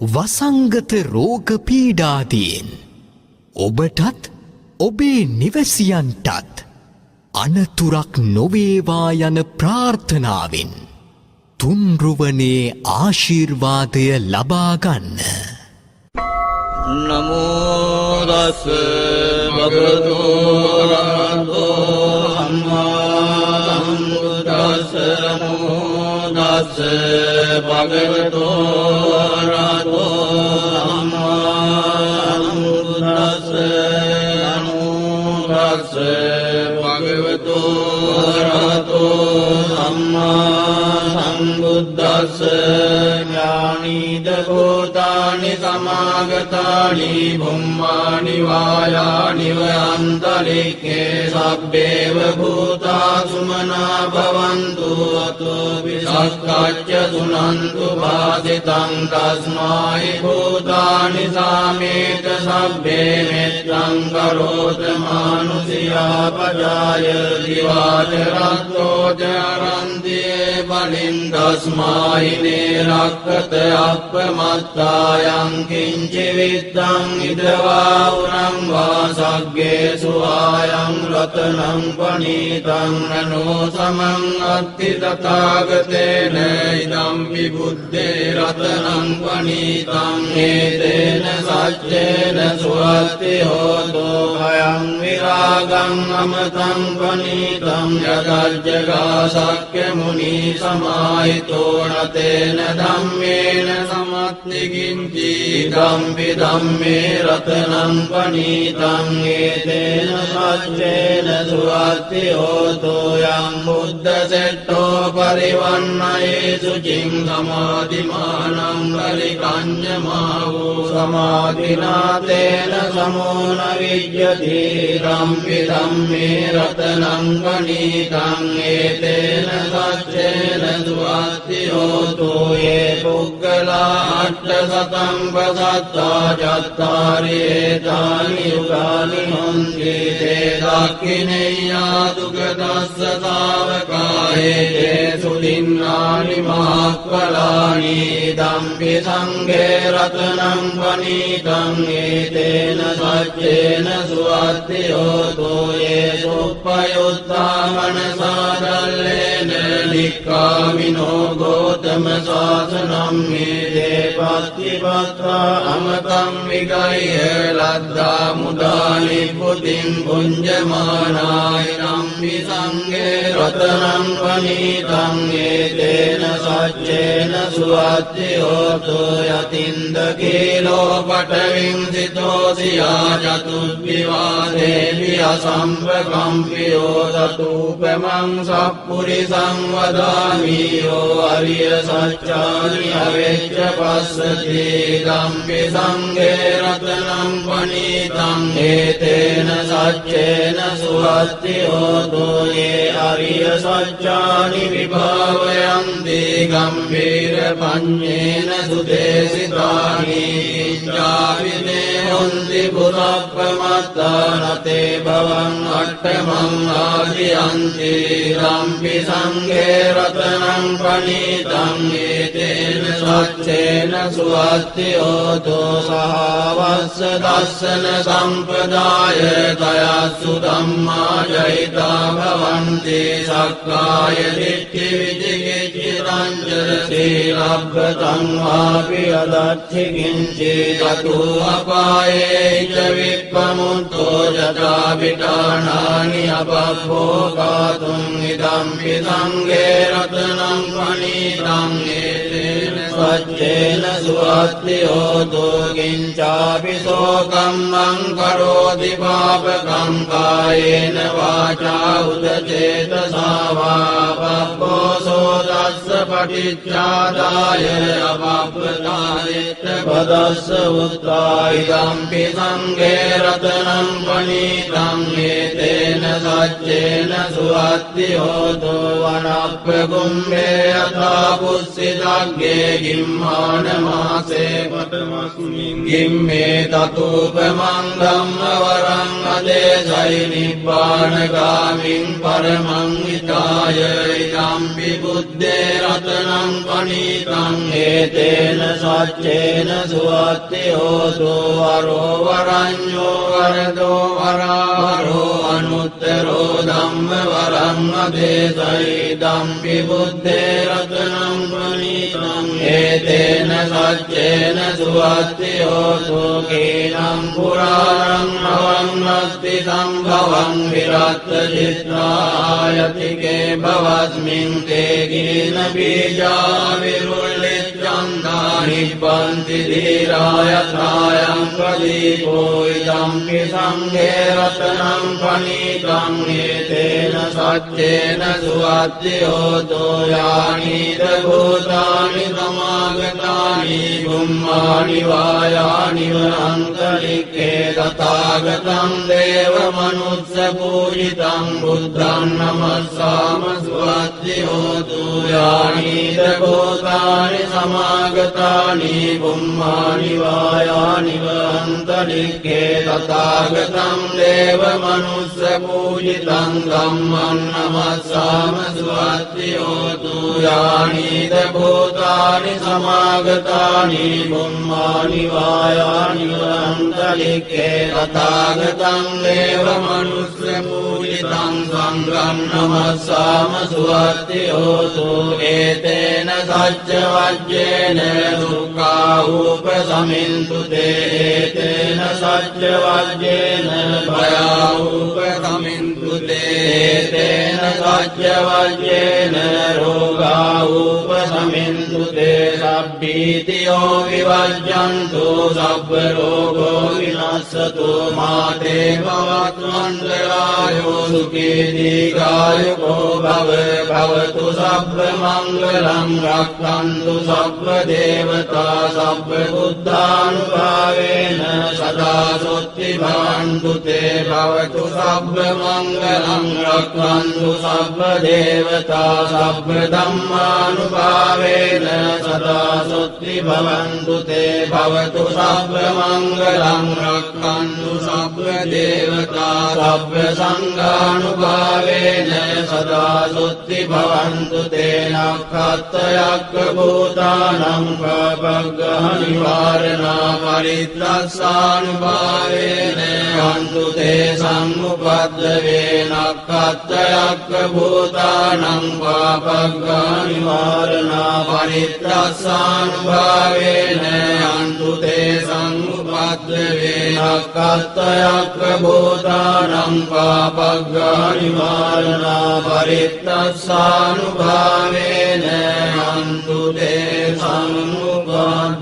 වසංගත රෝග පීඩාදීන් ඔබටත් ඔබේ නිවැසියන්ටත් අනතුරක් නොවේවා යන ප්‍රාර්ථනාවෙන් තුන්රුවනේ ආශිර්වාදය ලබා ගන්න. නමෝ තස් භගවතු අරහතෝ සම්මා සම්බුද්දස්ස. නමෝ තස් භගවතු අරහතෝ සම්මා සම්බුද්දස්ස. නමෝ තස් භගවතු අරහතෝ සම්මා සම්බුද්දස්ස. ඥානීද භූතානි සමාගතානි බුම්මානි වායානි වයන්තරික්ඛේ සබ්බේව භූතා සුමනා භවන්තු අතෝ විසක්ඛච්ච සුනන්තු භාසිතං තස්මායි භූතානි සාමේත සබ්බේ මෙත්තං කරෝත මානුසියා පජාය දිවාච රත්තෝ චරන්තියේ බලින් තස්මායි නේරක්ඛත අප්පමත්තායං කිංචි විත්තං ඉදවා උරං වාසග්ගේ සුආයං රතනං පනීතං නනෝ සමං අත්ති තථාගතේන ඉදම් විබුද්ධේ රතනං පනීතං හේතේන සච්චේන සුවත්ති හෝතෝ භයං විරාගං අමතං පනීතං යදජ්ජගා සක්්‍ය මුනි සමාහිතෝ නතේන ධම්මේන සමත්ති කිංචි ධම්පි ධම්මේ රතනං පනීතං ඒතේන සච්චේන සුවත්ති හෝතෝ යං බුද්ධ සෙට්ඨෝ පරිවන්නයේ සුචින් සමාධිමානං පරිකඤ්ඤමාවෝ සමාධිනාතේන සමෝන විජ්ජති ධම්පි ධම්මේ රතනං පනීතං ඒතේන සච්චේන සුවත්ති හෝතෝ යේ පුග්ගලා අට්ඨසතං පසත්තා චත්තාරි ඒතානි යුගානි හොන්ති තේ දක්ඛිනේයා දුගදස්ස ශාවකායේ තේ සුදින්නානි මහක්ඛලානි ධම්පි සංඝේ රතනං පනීතං ඒතේන සච්චේන සුවත්ති හෝතෝ යේ සුප්පයුත්තා මනසාදල්ලේන නික්ඛාමිනෝ ගෝතම ශාසනං මේ පත්තිපත්තා අමතං විගය්‍ය ලද්දා මුදානි පුතින් පුඤ්ජමානාය නම්මි සංඝේ රතනං පනීතං ඒතේන සච්චේන සුවත්ති හෝතෝ යතින්ද කීලෝ පඨවින් සිතෝසියා චතුබ්බිවාදේවි අසම්පකම්පියෝ සතූපමං සප්පුරිසං වදාමි යෝ අරිය සච්චානි අවෙච්ච පස්සති ධම්පි සංඝේ රතනං පනීතං ඒතේන සච්චේන සුවත්ති හෝතෝ යේ අරිය සච්චානි විභාවයන්ති ගම්භීර පඤ්ඤේන සුදේසිතානි ඉච්ඡාවිනේ හොන්ති පුරප්පමත්තානතේ භවං අට්ඨමං ආදියන්ති ධම්පි සංඝේ රතනං පනීතං ඒතේන සච්චේන සුවත්ති හෝතෝ සහවස්ස දස්සන සම්පදාය තයස්සු ධම්මා ජහිතා භවන්ති සක්කාය දිට්ඨි විචිකිච්ඡ රංජන සීලබ්බතං වාපි අදච්චි කිංචි චතු අපායේ ච විප්පමුත්තෝ යතා විඨානානි අපප්පෝකාතුං ඉදම්පි සංඝේ රතනං පනීතං ඒතේන සච්චේන සුවත්ති හෝතෝ කිංචාපි සෝකම්මං කරෝති පාපකං කායේන වාචා උදචේතසා වා පප්පෝසෝ දස්ස පටිච්චාදාය අපප්පදායෙත් පදස්ස උත්තා ඉදම්පි සංඝේ රතනං පනීතං ඒතේන සච්චේන සුවත්ති හෝතෝ වනප්ප කුම්භේ යථා පුස්සිතග්ගේ ගිම්මාන මාසේ පතමස්මින් ගිම්මේ තතුපමං ධම්ම වරං අදේසයි නිබ්බාන ගාමින් පරමං විතාය ඉදම්පි බුද්දේ රතනං පනීතං හේතේන සච්චේන සුවත්ති හෝතු වරෝ වරඤ්ඤෝ වරදෝ වරාවරෝ අනුත්තරෝ ධම්ම වරං අදේසයි ඉදම්පි බුද්දේ රතනං පනීතං හේතේන සච්චේන සුවත්ති හෝතු කේනං පුරාණං අවන්නස්ති සම්භවං විරත්ත චිත්‍රායතිකේ භවස්මින් තේ ගින බීජා විරුල්ලිච්ඡන්දා නිබ්බන්ති ධීරායථායං ප්‍රදීපෝ ඉදම්පි සංඝේ රතනං පනීතං හේතේන සච්චේන සුවත්ති හෝතෝ යානිද භූතානි සමාගතානි බුම්මානි වායානි අන්තරික්ඛේ තථාගතං දේව මනුස්ස පූජිතං බුද්ධං නමස්සාම සුවත්ති හෝතු යානිද භූතානි සමාගතානි බුම්මානි වායානි අන්තරික්ඛේ තථාගතං දේව මනුස්ස පූජිතං ධම්මං නමස්සාම සුවත්ති හෝතු යානිද භූතානි සමාගතානි බුම්මානි වායානි අන්තරික්ඛේ තථාගතං දේව මනුස්ස පූජිතං සංඝං නමස්සාම සුවත්ති හෝතු ඒතේන සච්ච වජ්ජේන දුක්ඛා උපසමින්තු තේතේන සච්ච වජ්ජේන භයා උපසමින්තු තේතේන සච්ච වජ්ජේන රෝගා උපසමින්තු තේ සබ්බීතියෝ විවජ්ජන්තු සබ්බ රෝගෝ විනස්සතු මාතේ භවත්වන්තරායෝ සුඛී දීඝායුකෝ භව භවතු සබ්බ මංගලං රක්ඛන්තු සබ්බ දේවතා සබ්බ බුද්ධානුභාවේන සදා සොත්ති භවන්තු තේ භවතු සබ්බ මංගලං රක්ඛන්තු සබ්බ දේවතා සබ්බ ධම්මානුභාවේන සදා සොත්ති භවන්තු තේ භවතු සබ්බ මංගලං රක්ඛන්තු සබ්බ දේවතා සබ්බ සංඝානුභාවේන සදා සොත්ති භවන්තු තේ නක්ඛත්තයක්ඛ භූතානං පාපග්ගහ නිවාරණා පරිත්‍රස්සානුභාවේන අන්තු තේ සම්මුපද්දවේ නක්ඛත්තයක්ඛ භූතානං පාපග්ගහ නිවාරණා පරිත්‍රස්සානුභාවේන අන්තු තේ සම්මුපද්දවේ නක්ඛත්තයක්ඛ භූතානං පාපග්ගහ නිවාරණා පරිත්‍රස්සානුභාවේන අන්තු තේ සම්මුපද්දවේ